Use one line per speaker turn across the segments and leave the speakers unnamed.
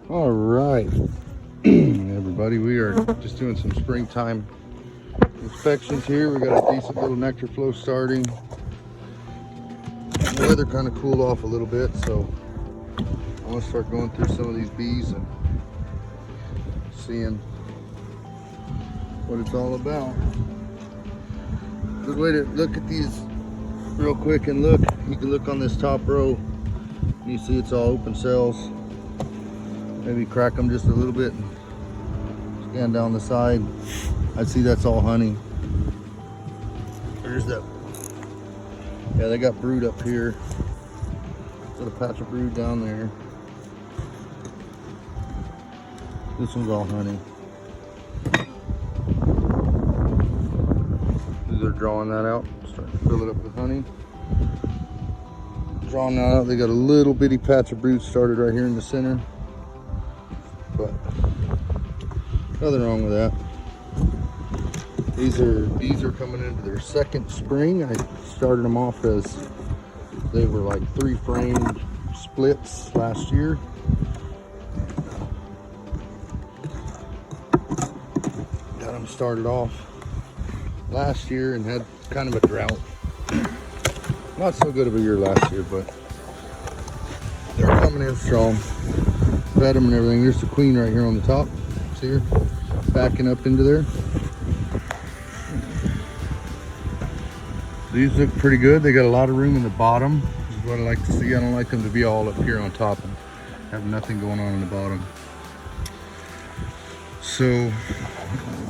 All right, everybody, we are just doing some springtime inspections here. We got a decent little nectar flow starting. The weather kind of cooled off a little bit, so I want to start going through some of these bees and seeing what it's all about. Good way to look at these real quick and look. You can look on this top row and you see it's all open cells. Maybe crack them just a little bit and scan down the side. I see that's all honey. There's that. Yeah, they got brood up here. Got a patch of brood down there. This one's all honey. They're drawing that out, starting to fill it up with honey. Drawing that out, they got a little bitty patch of brood started right here in the center. But nothing wrong with that. These are coming into their second spring. I started them off as they were like 3-framed splits last year. Got them started off last year and had kind of a drought. Not so good of a year last year, but they're coming in strong. Fed them and everything. There's the queen right here on the top. See her backing up into there. These look pretty good. They got a lot of room in the bottom. This is what I like to see. I don't like them to be all up here on top and have nothing going on in the bottom. So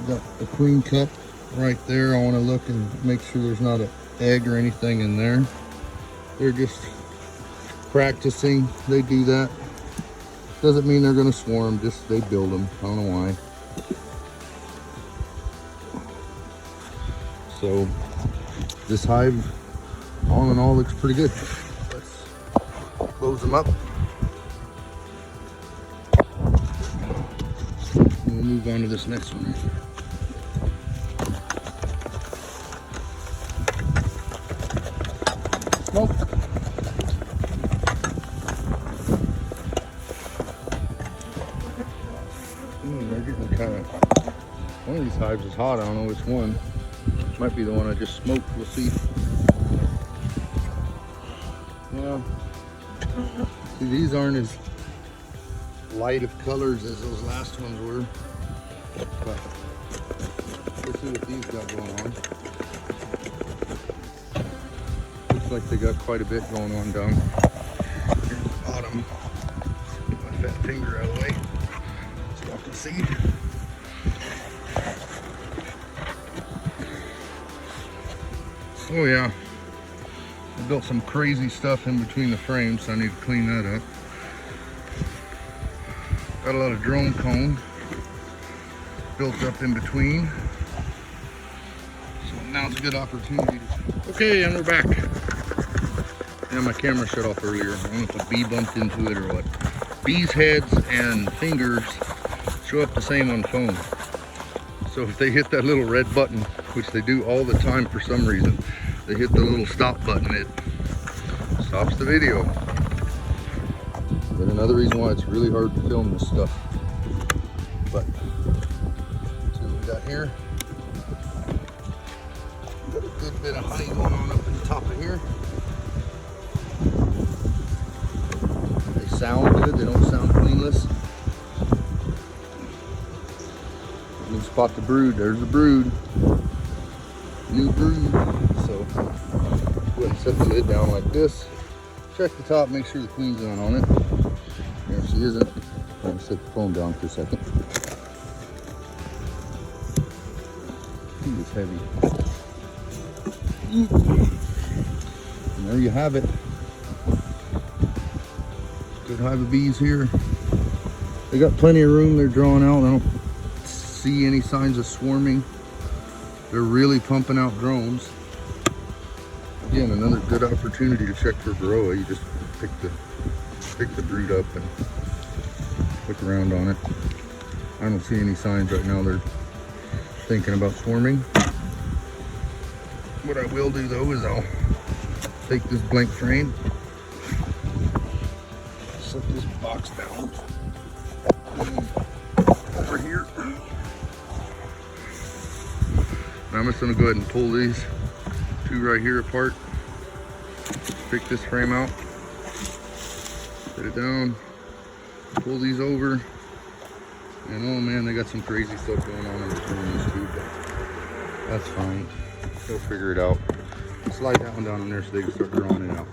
got the queen cup right there. I want to look and make sure there's not an egg or anything in there. They're just practicing. They do that. Doesn't mean they're going to swarm, just they build them. I don't know why. So this hive, all in all, looks pretty good. Let's close them up. And we'll move on to this next one. Smoke. They're getting kind of, one of these hives is hot. I don't know which one. Might be the one I just smoked. We'll see. Yeah. See, these aren't as light of colors as those last ones were. But let's see what these got going on. Looks like they got quite a bit going on down. Here's the bottom. Get my fat finger out of the way so y'all can see. Oh yeah, I built some crazy stuff in between the frames, so I need to clean that up. Got a lot of drone cone built up in between. So now's a good opportunity to... Okay, and we're back. Yeah, my camera shut off earlier. I don't know if a bee bumped into it or what. Bees' heads and fingers show up the same on phone. So if they hit that little red button, which they do all the time for some reason, they hit the little stop button, it stops the video. But another reason why it's really hard to film this stuff. But see what we got here. Got a good bit of honey going on up in the top of here. They sound good, they don't sound cleanless. You can spot the brood. There's the brood. New brood. So go ahead and set the lid down like this. Check the top, make sure the queen's on it. There she isn't. I'm going to set the phone down for a second. Ooh, it's heavy. And there you have it. Good hive of bees here. They got plenty of room. They're drawing out. I don't see any signs of swarming. They're really pumping out drones. Again, another good opportunity to check for varroa. You just pick the brood up and look around on it. I don't see any signs right now they're thinking about swarming. What I will do though is I'll take this blank frame, set this box down, Over here. Now I'm just gonna go ahead and pull these two right here apart. Pick this frame out. Put it down. Pull these over. And oh man, they got some crazy stuff going on in between these two, but that's fine. They'll figure it out. Slide that one down in there so they can start drawing it out.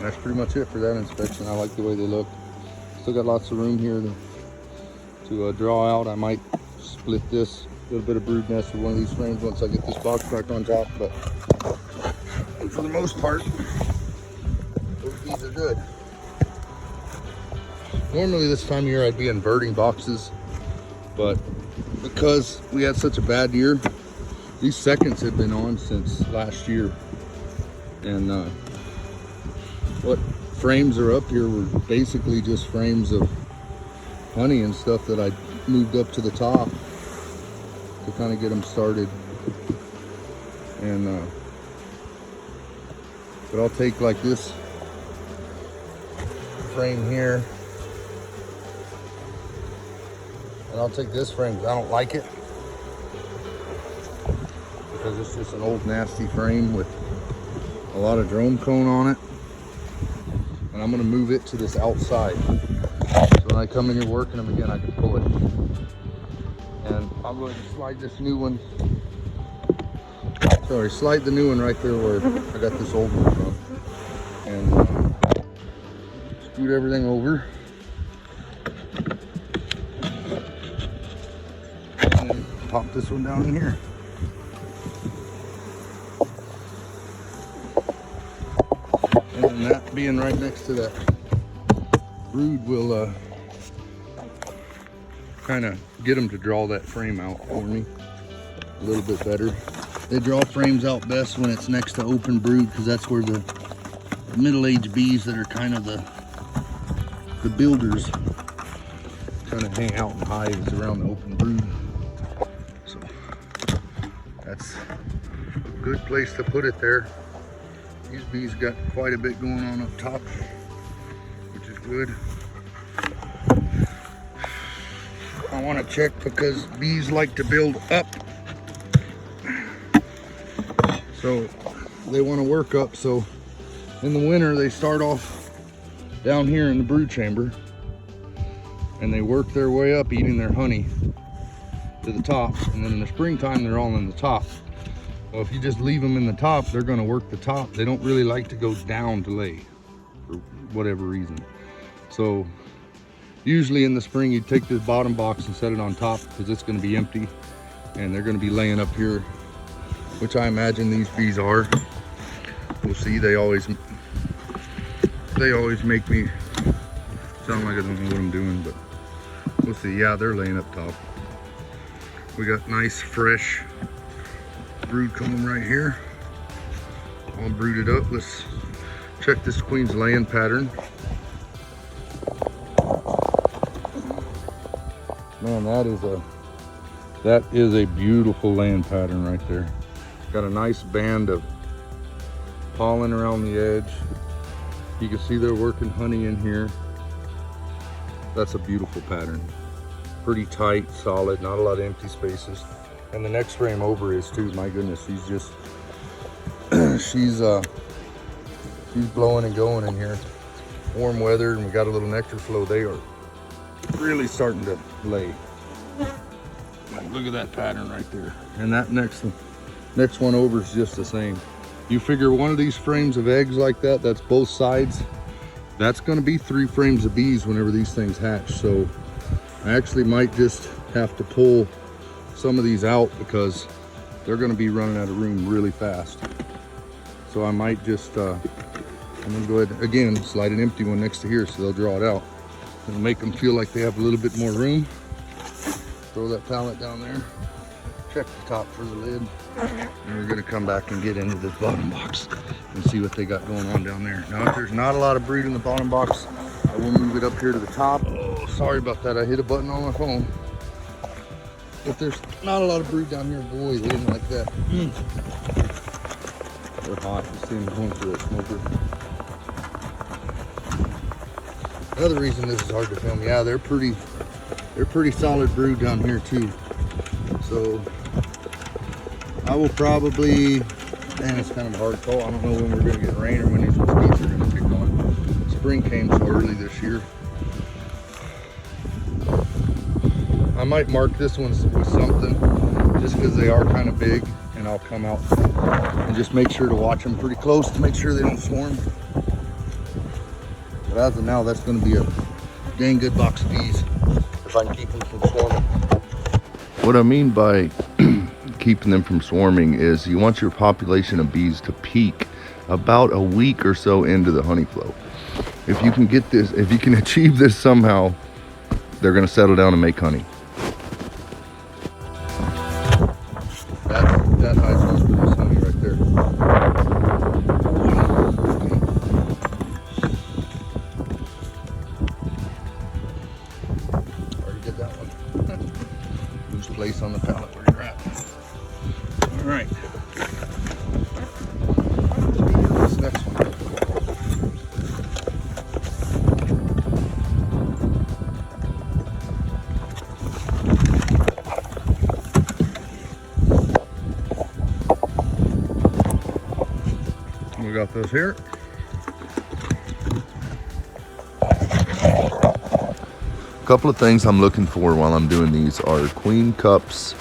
That's pretty much it for that inspection. I like the way they look. Still got lots of room here to draw out. I might split this little bit of brood nest with one of these frames once I get this box back on top, but for the most part, those bees are good. Normally this time of year I'd be inverting boxes, but because we had such a bad year, these seconds have been on since last year. And what frames are up here were basically just frames of honey and stuff that I moved up to the top to kind of get them started. And but I'll take like this frame here, and I'll take this frame because I don't like it, because it's just an old nasty frame with a lot of drone cone on it. And I'm gonna move it to this outside, so when I come in here working them again, I can pull it. And I'm going to slide this new one, slide the new one right there where I got this old one from, and scoot everything over. And then pop this one down in here. And that being right next to that brood will kind of get them to draw that frame out for me a little bit better. They draw frames out best when it's next to open brood, because that's where the middle-aged bees that are kind of the builders kind of hang out in hives around the open brood. So that's a good place to put it there. These bees got quite a bit going on up top, which is good. I want to check because bees like to build up. So they want to work up. So in the winter, they start off down here in the brood chamber and they work their way up eating their honey to the top. And then in the springtime, they're all in the top. Well, if you just leave them in the top, they're going to work the top. They don't really like to go down to lay for whatever reason. So usually in the spring, you take this bottom box and set it on top because it's going to be empty and they're going to be laying up here, which I imagine these bees are. We'll see. They always make me sound like I don't know what I'm doing, but we'll see. Yeah, they're laying up top. We got nice fresh brood comb right here, all brooded up. Let's check this queen's laying pattern. Man, that is a beautiful laying pattern right there. Got a nice band of pollen around the edge. You can see they're working honey in here. That's a beautiful pattern. Pretty tight, solid, not a lot of empty spaces. And the next frame over is too. My goodness, she's just she's blowing and going in here. Warm weather, and we got a little nectar flow. They are really starting to lay. Like, look at that pattern right there. And that next one over is just the same. You figure one of these frames of eggs like that, that's both sides, that's going to be 3 frames of bees whenever these things hatch. So I actually might just have to pull some of these out because they're going to be running out of room really fast. So I might just I'm going to go ahead again, slide an empty one next to here so they'll draw it out. It'll make them feel like they have a little bit more room. Throw that pallet down there, check the top for the lid, and we're going to come back and get into this bottom box and see what they got going on down there. Now, if there's not a lot of brood in the bottom box, I will move it up here to the top. Oh, sorry about that. I hit a button on my phone. If there's not a lot of brood down here, boy, they didn't like that. They're hot. You see them going through that smoker. Another reason this is hard to film. Yeah, they're pretty solid brood down here too. So I will probably, man, it's kind of a hard call. I don't know when we're going to get rain or when these mosquitoes are going to kick on. Spring came so early this year. I might mark this one with something just because they are kind of big, and I'll come out and just make sure to watch them pretty close to make sure they don't swarm. But as of now, that's going to be a dang good box of bees if I can keep them from swarming.
What I mean by keeping them from swarming is you want your population of bees to peak about a week or so into the honey flow. If you can get this, if you can achieve this somehow, they're going to settle down and make honey.
That hive smells produce honey right there. Already did that one. Loose place on the pallet where you're at. All right. This next one. We got those here.
A couple of things I'm looking for while I'm doing these are queen cups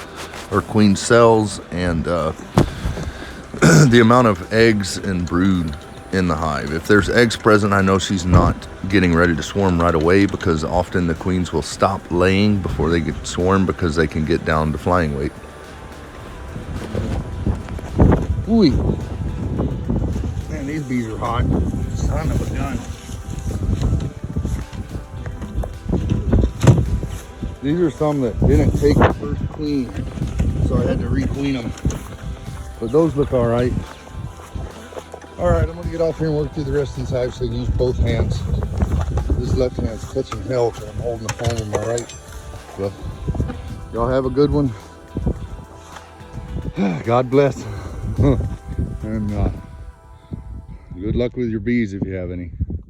or queen cells, and the amount of eggs and brood in the hive. If there's eggs present, I know she's not getting ready to swarm right away, because often the queens will stop laying before they get swarmed because they can get down to flying weight.
Ooh. Man, these bees are hot. Son of a gun. These are some that didn't take the first queen, so I had to re-queen them. But those look all right. All right, I'm gonna get off here and work through the rest of these hives so I can use both hands. This left hand's catching hell because I'm holding the phone with my right. But y'all have a good one. God bless. And good luck with your bees if you have any.